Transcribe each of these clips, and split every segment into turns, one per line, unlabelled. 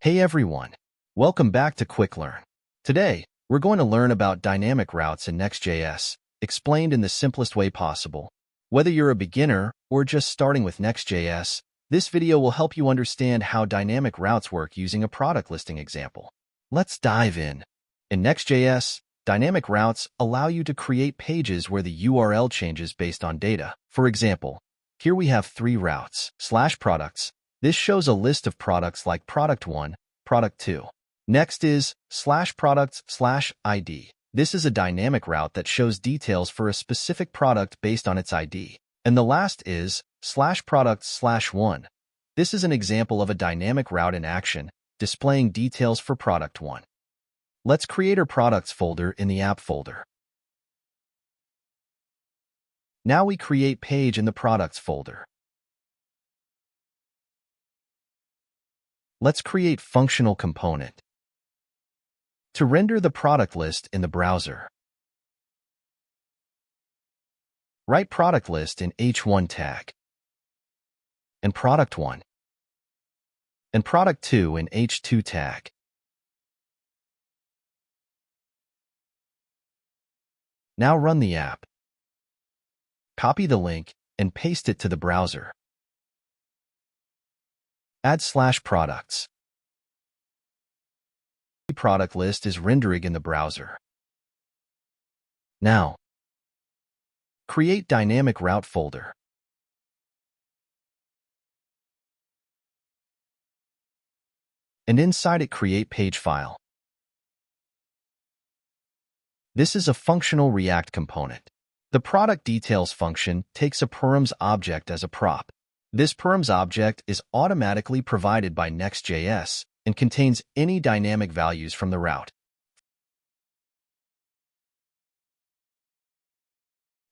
Hey everyone, welcome back to Quick Learn. Today, we're going to learn about dynamic routes in Next.js, explained in the simplest way possible. Whether you're a beginner or just starting with Next.js, this video will help you understand how dynamic routes work using a product listing example. Let's dive in. In Next.js, dynamic routes allow you to create pages where the URL changes based on data. For example, here we have 3 routes, /products. This shows a list of products like product 1, product 2. Next is /products/ID. This is a dynamic route that shows details for a specific product based on its ID. And the last is /products/1. This is an example of a dynamic route in action, displaying details for product 1. Let's create our products folder in the app folder. Now we create page in the products folder. Let's create functional component to render the product list in the browser. Write product list in h1 tag and product 1 and product 2 in h2 tag. Now run the app. Copy the link and paste it to the browser. Add /products. The product list is rendering in the browser. Now, create dynamic route folder. And inside it, create page file. This is a functional React component. The product details function takes a params object as a prop. This params object is automatically provided by Next.js and contains any dynamic values from the route.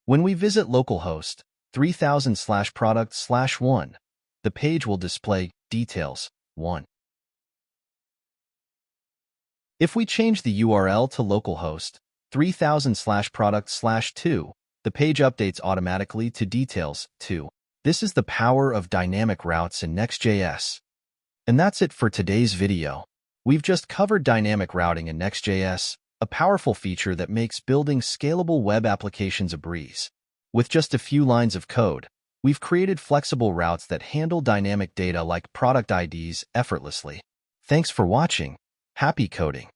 When we visit localhost 3000/product/1, the page will display details 1. If we change the URL to localhost 3000/product/2, the page updates automatically to details 2. This is the power of dynamic routes in Next.js. And that's it for today's video. We've just covered dynamic routing in Next.js, a powerful feature that makes building scalable web applications a breeze. With just a few lines of code, we've created flexible routes that handle dynamic data like product IDs effortlessly. Thanks for watching. Happy coding!